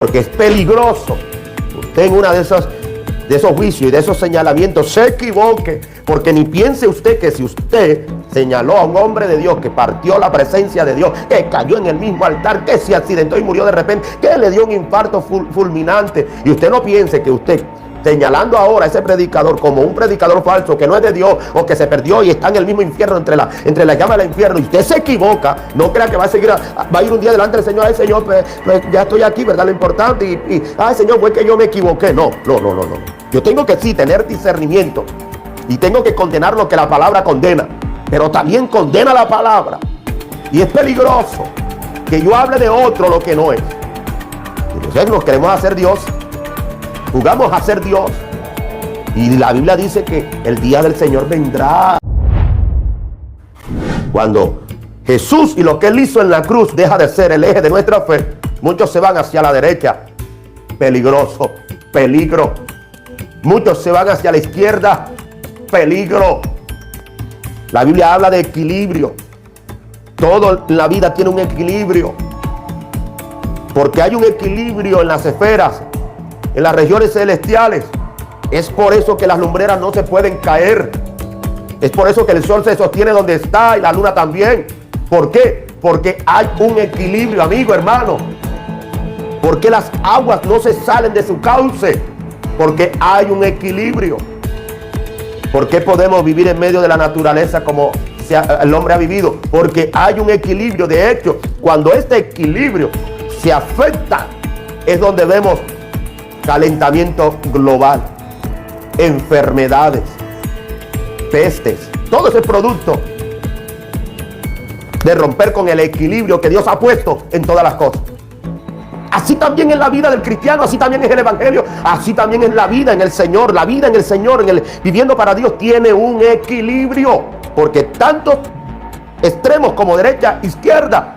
porque es peligroso. Usted en una de esos juicios y de esos señalamientos se equivoque, porque ni piense usted que si usted señaló a un hombre de Dios que partió la presencia de Dios, que cayó en el mismo altar, que se accidentó y murió de repente, que le dio un infarto fulminante, y usted no piense que usted, señalando ahora a ese predicador como un predicador falso, que no es de Dios, o que se perdió y está en el mismo infierno, entre la llama del infierno, y usted se equivoca, no crea que va a seguir, va a ir un día delante del Señor. Ay, Señor, pues ya estoy aquí, ¿verdad? Lo importante, ay, Señor, fue que yo me equivoqué. No. Yo tengo que sí tener discernimiento, y tengo que condenar lo que la palabra condena, pero también condena la palabra. Y es peligroso que yo hable de otro lo que no es. Y nosotros nos queremos hacer Dios, jugamos a ser Dios, y la Biblia dice que el día del Señor vendrá. Cuando Jesús y lo que Él hizo en la cruz deja de ser el eje de nuestra fe, muchos se van hacia la derecha. Peligroso, peligro. Muchos se van hacia la izquierda. Peligro. La Biblia habla de equilibrio. Todo en la vida tiene un equilibrio, porque hay un equilibrio en las esferas, en las regiones celestiales. Es por eso que las lumbreras no se pueden caer. Es por eso que el sol se sostiene donde está y la luna también. ¿Por qué? Porque hay un equilibrio, amigo, hermano. Porque las aguas no se salen de su cauce, porque hay un equilibrio. ¿Por qué podemos vivir en medio de la naturaleza como el hombre ha vivido? Porque hay un equilibrio. De hecho, cuando este equilibrio se afecta, es donde vemos calentamiento global, enfermedades, pestes. Todo ese producto de romper con el equilibrio que Dios ha puesto en todas las cosas. Así también en la vida del cristiano, así también es el evangelio, así también es la vida en el Señor. La vida en el Señor, viviendo para Dios, tiene un equilibrio, porque tanto extremos como derecha, izquierda,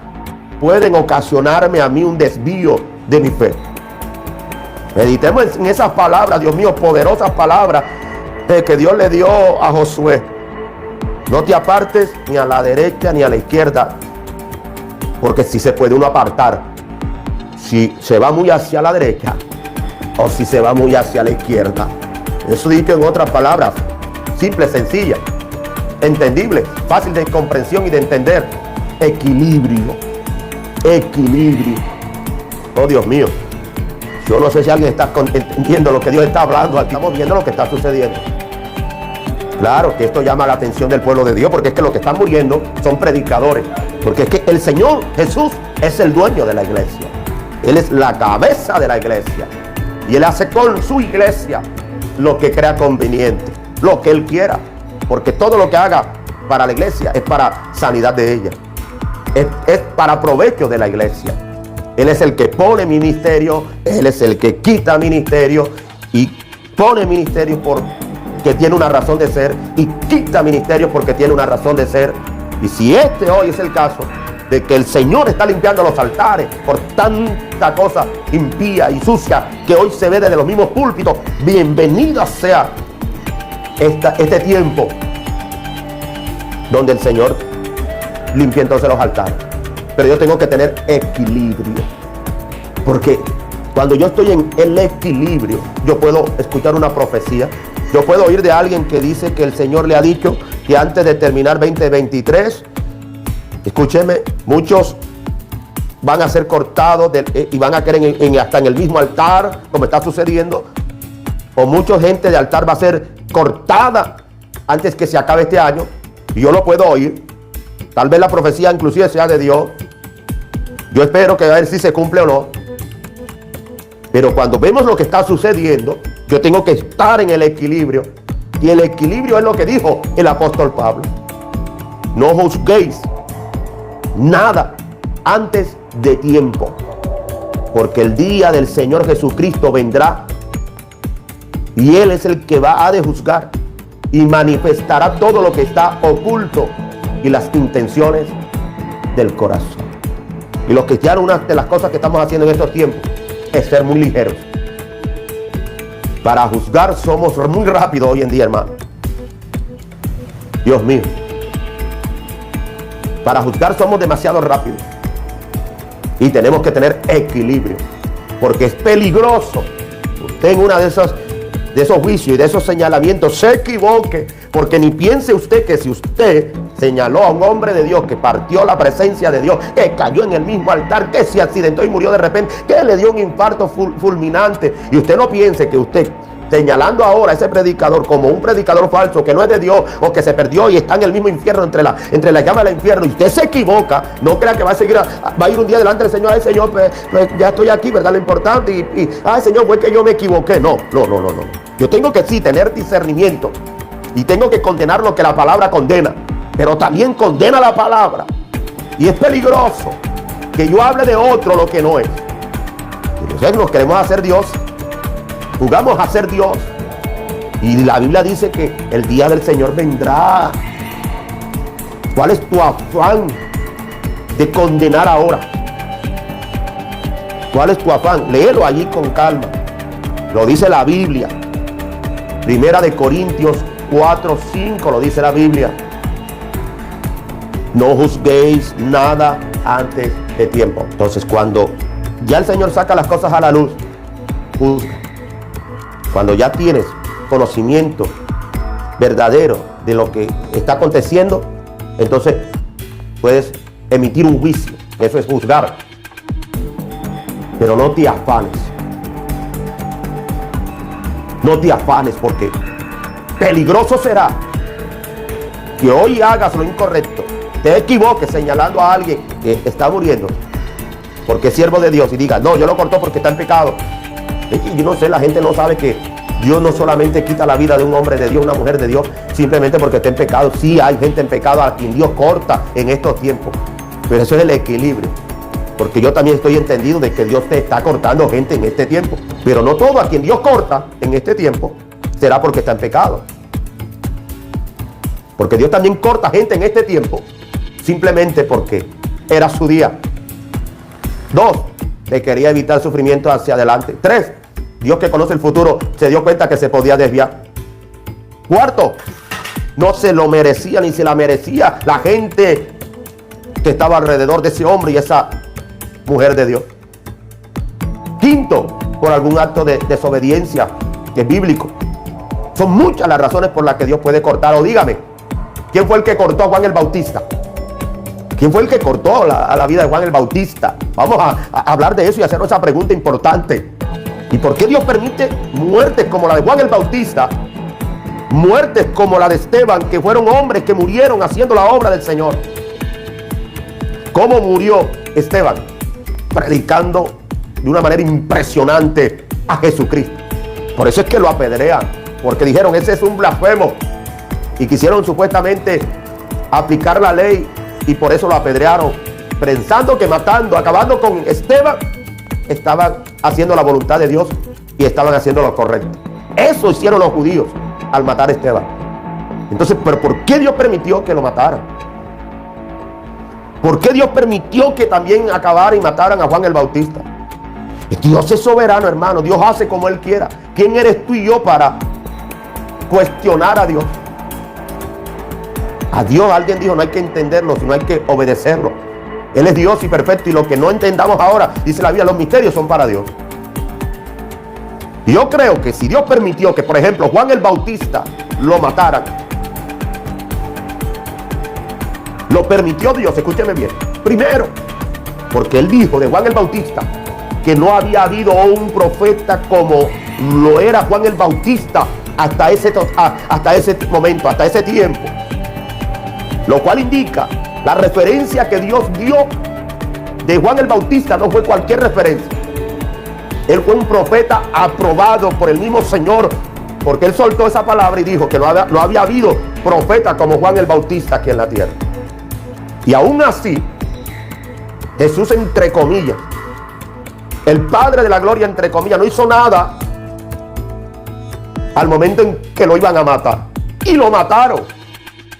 pueden ocasionarme a mí un desvío de mi fe. Meditemos en esas palabras, Dios mío, poderosas palabras que Dios le dio a Josué. No te apartes ni a la derecha ni a la izquierda, porque si se puede uno apartar, si se va muy hacia la derecha o si se va muy hacia la izquierda. Eso dicho en otras palabras, simple, sencilla, entendible, fácil de comprensión y de entender. Equilibrio. Oh, Dios mío. Yo no sé si alguien está entendiendo lo que Dios está hablando. Estamos viendo lo que está sucediendo. Claro que esto llama la atención del pueblo de Dios, porque es que los que están muriendo son predicadores. Porque es que el Señor Jesús es el dueño de la iglesia. Él es la cabeza de la iglesia. Y Él hace con su iglesia lo que crea conveniente, lo que Él quiera. Porque todo lo que haga para la iglesia es para sanidad de ella. Es para provecho de la iglesia. Él es el que pone ministerio, Él es el que quita ministerio, y pone ministerio porque tiene una razón de ser, y quita ministerio porque tiene una razón de ser. Y si hoy es el caso de que el Señor está limpiando los altares por tanta cosa impía y sucia que hoy se ve desde los mismos púlpitos, bienvenido sea este tiempo donde el Señor limpia entonces los altares. Pero yo tengo que tener equilibrio, porque cuando yo estoy en el equilibrio, yo puedo escuchar una profecía, yo puedo oír de alguien que dice que el Señor le ha dicho que antes de terminar 2023, escúcheme, muchos van a ser cortados y van a caer hasta en el mismo altar, como está sucediendo, o mucha gente de altar va a ser cortada antes que se acabe este año. Y yo lo puedo oír. Tal vez la profecía inclusive sea de Dios. Yo espero que a ver si se cumple o no. Pero cuando vemos lo que está sucediendo, yo tengo que estar en el equilibrio. Y el equilibrio es lo que dijo el apóstol Pablo. No juzguéis nada antes de tiempo, porque el día del Señor Jesucristo vendrá, y Él es el que va a de juzgar y manifestará todo lo que está oculto y las intenciones del corazón. Y los cristianos, una de las cosas que estamos haciendo en estos tiempos es ser muy ligeros. Para juzgar somos muy rápidos hoy en día, hermano. Dios mío. Para juzgar somos demasiado rápidos. Y tenemos que tener equilibrio. porque es peligroso usted en una de esos juicios y de esos señalamientos se equivoque, porque ni piense usted que si usted señaló a un hombre de Dios que partió la presencia de Dios, que cayó en el mismo altar, que se accidentó y murió de repente, que le dio un infarto fulminante, y usted no piense que usted, señalando ahora a ese predicador como un predicador falso, que no es de Dios o que se perdió y está en el mismo infierno, entre la llama del infierno, y usted se equivoca, no crea que va a seguir, va a ir un día delante del Señor, ay Señor, pues ya estoy aquí, ¿verdad? Lo importante, ay Señor, fue que yo me equivoqué. No. Yo tengo que sí tener discernimiento y tengo que condenar lo que la palabra condena, pero también condena la palabra. Y es peligroso que yo hable de otro lo que no es. Y nosotros nos queremos hacer Dios, jugamos a ser Dios. Y la Biblia dice que el día del Señor vendrá. ¿Cuál es tu afán de condenar ahora? ¿Cuál es tu afán? Léelo allí con calma. Lo dice la Biblia. Primera de Corintios 4:5 lo dice la Biblia. No juzguéis nada antes de tiempo. Entonces, cuando ya el Señor saca las cosas a la luz, juzga. Cuando ya tienes conocimiento verdadero de lo que está aconteciendo, entonces puedes emitir un juicio. Eso es juzgar. Pero no te afanes. No te afanes, porque peligroso será que hoy hagas lo incorrecto, te equivoques señalando a alguien que está muriendo porque es siervo de Dios y digas, no, yo lo cortó porque está en pecado. Y yo no sé, la gente no sabe que Dios no solamente quita la vida de un hombre de Dios, una mujer de Dios, simplemente porque está en pecado. Sí hay gente en pecado a quien Dios corta en estos tiempos, pero eso es el equilibrio. Porque yo también estoy entendido de que Dios te está cortando gente en este tiempo. Pero no todo a quien Dios corta en este tiempo será porque está en pecado. Porque Dios también corta gente en este tiempo simplemente porque era su día. 2, le quería evitar sufrimiento hacia adelante. 3, Dios que conoce el futuro se dio cuenta que se podía desviar. 4, no se lo merecía ni se la merecía la gente que estaba alrededor de ese hombre y esa mujer de Dios. 5, por algún acto de desobediencia que es bíblico. Son muchas las razones por las que Dios puede cortar. O dígame, ¿quién fue el que cortó a Juan el Bautista? ¿Quién fue el que cortó a la vida de Juan el Bautista? Vamos a hablar de eso y hacernos esa pregunta importante. ¿Y por qué Dios permite muertes como la de Juan el Bautista? Muertes como la de Esteban, que fueron hombres que murieron haciendo la obra del Señor. ¿Cómo murió Esteban? Predicando de una manera impresionante a Jesucristo. Por eso es que lo apedrean, porque dijeron, ese es un blasfemo, y quisieron supuestamente aplicar la ley y por eso lo apedrearon, pensando que matando, acabando con Esteban, estaban haciendo la voluntad de Dios y estaban haciendo lo correcto. Eso hicieron los judíos al matar a Esteban. Entonces, ¿pero por qué Dios permitió que lo mataran? ¿Por qué Dios permitió que también acabaran y mataran a Juan el Bautista? Dios es soberano, hermano. Dios hace como Él quiera. ¿Quién eres tú y yo para cuestionar a Dios? A Dios, alguien dijo, no hay que entenderlo, sino hay que obedecerlo. Él es Dios y perfecto, y lo que no entendamos ahora, dice la Biblia, los misterios son para Dios. Y yo creo que si Dios permitió que, por ejemplo, Juan el Bautista lo mataran, lo permitió Dios, escúcheme bien. Primero, porque Él dijo de Juan el Bautista que no había habido un profeta como lo era Juan el Bautista hasta ese momento, hasta ese tiempo. Lo cual indica la referencia que Dios dio de Juan el Bautista no fue cualquier referencia. Él fue un profeta aprobado por el mismo Señor, porque Él soltó esa palabra y dijo que no había habido profeta como Juan el Bautista aquí en la tierra. Y aún así, Jesús, entre comillas, el Padre de la gloria, entre comillas, no hizo nada al momento en que lo iban a matar. Y lo mataron.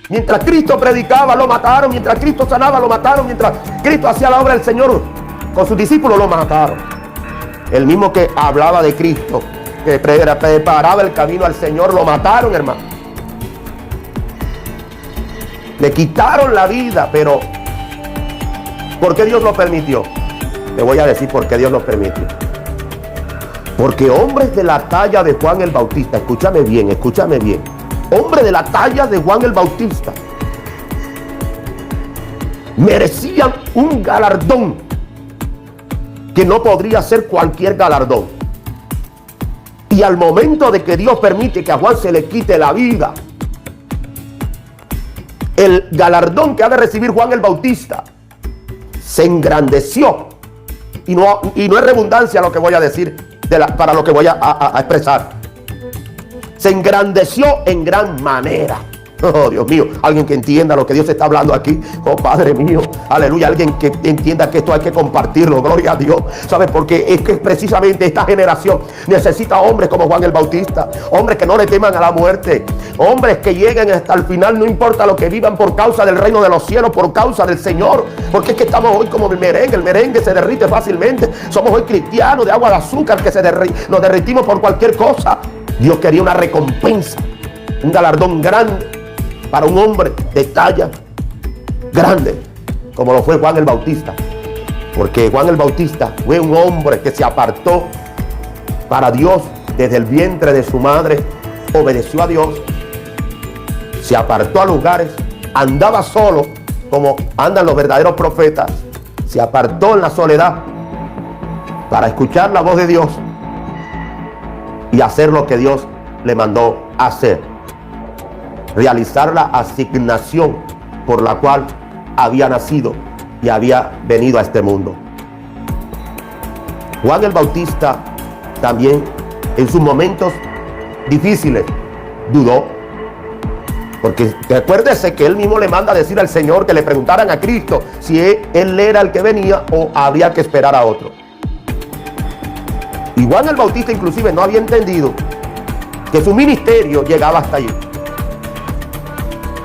Mientras Cristo predicaba, lo mataron. Mientras Cristo sanaba, lo mataron. Mientras Cristo hacía la obra del Señor con sus discípulos, lo mataron. El mismo que hablaba de Cristo, que preparaba el camino al Señor, lo mataron, hermano. Le quitaron la vida, pero ¿por qué Dios lo permitió? Te voy a decir por qué Dios lo permitió. Porque hombres de la talla de Juan el Bautista, escúchame bien, hombres de la talla de Juan el Bautista merecían un galardón que no podría ser cualquier galardón. Y al momento de que Dios permite que a Juan se le quite la vida, el galardón que ha de recibir Juan el Bautista se engrandeció. Y no es redundancia lo que voy a decir para lo que voy a expresar. Se engrandeció en gran manera. Oh, Dios mío, alguien que entienda lo que Dios está hablando aquí. Oh, Padre mío, aleluya. Alguien que entienda que esto hay que compartirlo. Gloria a Dios. ¿Sabe? Porque es que precisamente esta generación necesita hombres como Juan el Bautista. Hombres que no le teman a la muerte. Hombres que lleguen hasta el final, no importa lo que vivan, por causa del reino de los cielos, por causa del Señor. Porque es que estamos hoy como el merengue se derrite fácilmente. Somos hoy cristianos de agua de azúcar que nos derretimos por cualquier cosa. Dios quería una recompensa, un galardón grande para un hombre de talla grande, como lo fue Juan el Bautista. Porque Juan el Bautista fue un hombre que se apartó para Dios desde el vientre de su madre, obedeció a Dios, se apartó a lugares, andaba solo como andan los verdaderos profetas, se apartó en la soledad para escuchar la voz de Dios y hacer lo que Dios le mandó hacer. Realizar la asignación por la cual había nacido y había venido a este mundo. Juan el Bautista también en sus momentos difíciles dudó, porque recuérdese que él mismo le manda a decir al Señor que le preguntaran a Cristo si él era el que venía o habría que esperar a otro. Y Juan el Bautista inclusive no había entendido que su ministerio llegaba hasta allí.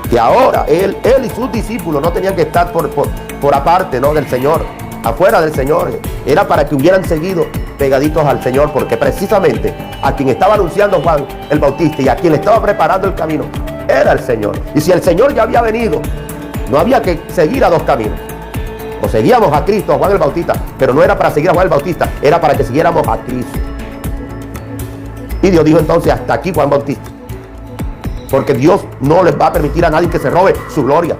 Que ahora él y sus discípulos no tenían que estar por aparte, ¿no?, del Señor, afuera del Señor. Era para que hubieran seguido pegaditos al Señor, porque precisamente a quien estaba anunciando Juan el Bautista y a quien le estaba preparando el camino era el Señor. Y si el Señor ya había venido, no había que seguir a dos caminos. O seguíamos a Cristo, a Juan el Bautista, pero no era para seguir a Juan el Bautista, era para que siguiéramos a Cristo. Y Dios dijo entonces: hasta aquí Juan Bautista. Porque Dios no les va a permitir a nadie que se robe su gloria.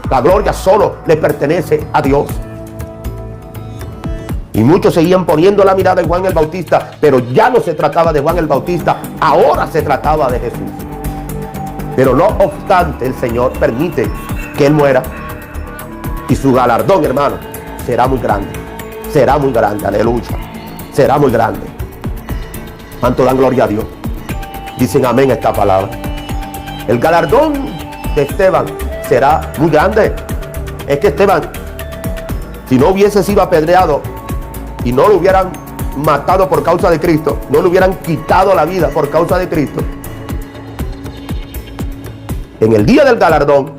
La gloria solo le pertenece a Dios. Y muchos seguían poniendo la mirada en Juan el Bautista, pero ya no se trataba de Juan el Bautista, ahora se trataba de Jesús. Pero no obstante, el Señor permite que él muera, y su galardón, hermano, será muy grande. Será muy grande, aleluya. Será muy grande. ¿Cuánto dan gloria a Dios? Dicen amén a esta palabra. El galardón de Esteban será muy grande. Es que Esteban, si no hubiese sido apedreado y no lo hubieran matado por causa de Cristo, no le hubieran quitado la vida por causa de Cristo, en el día del galardón,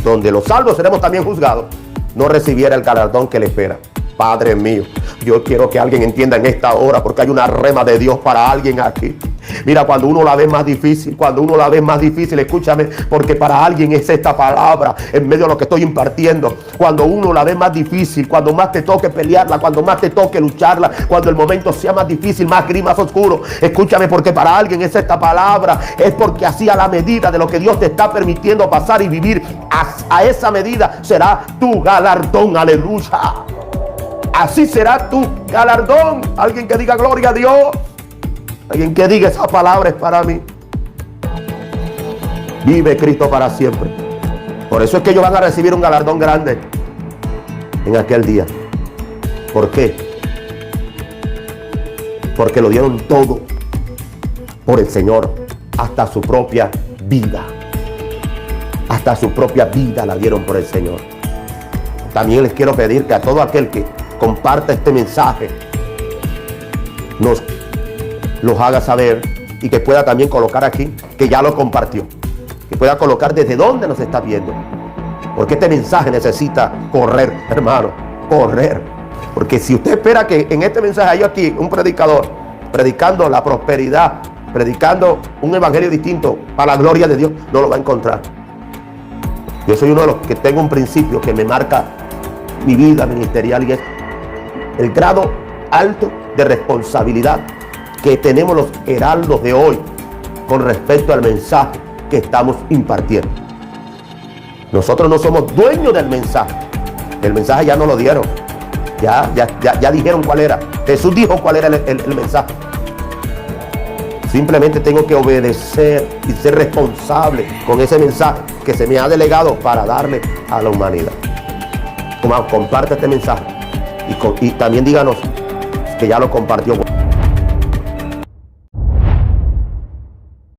donde los salvos seremos también juzgados, no recibiera el galardón que le espera. Padre mío, yo quiero que alguien entienda en esta hora, porque hay una rema de Dios para alguien aquí. Mira, cuando uno la ve más difícil, escúchame, porque para alguien es esta palabra en medio de lo que estoy impartiendo. Cuando uno la ve más difícil, cuando más te toque pelearla, cuando más te toque lucharla, cuando el momento sea más difícil, más gris, más oscuro, escúchame, porque para alguien es esta palabra. Es porque así, a la medida de lo que Dios te está permitiendo pasar y vivir, a esa medida será tu galardón. Aleluya. Así será tu galardón. Alguien que diga gloria a Dios. Alguien que diga: esa palabra es para mí. Vive Cristo para siempre. Por eso es que ellos van a recibir un galardón grande en aquel día. ¿Por qué? Porque lo dieron todo por el Señor, hasta su propia vida. Hasta su propia vida la dieron por el Señor. También les quiero pedir que a todo aquel que comparta este mensaje, nos los haga saber, y que pueda también colocar aquí que ya lo compartió, que pueda colocar desde dónde nos está viendo, porque este mensaje necesita correr, hermano, correr. Porque si usted espera que en este mensaje haya aquí un predicador predicando la prosperidad, predicando un evangelio distinto para la gloria de Dios, no lo va a encontrar. Yo soy uno de los que tengo un principio que me marca mi vida ministerial, y es el grado alto de responsabilidad que tenemos los heraldos de hoy con respecto al mensaje que estamos impartiendo. Nosotros no somos dueños del mensaje. El mensaje ya nos lo dieron. Ya dijeron cuál era. Jesús dijo cuál era el mensaje. Simplemente tengo que obedecer y ser responsable con ese mensaje que se me ha delegado para darle a la humanidad. Comparte este mensaje y también díganos que ya lo compartió.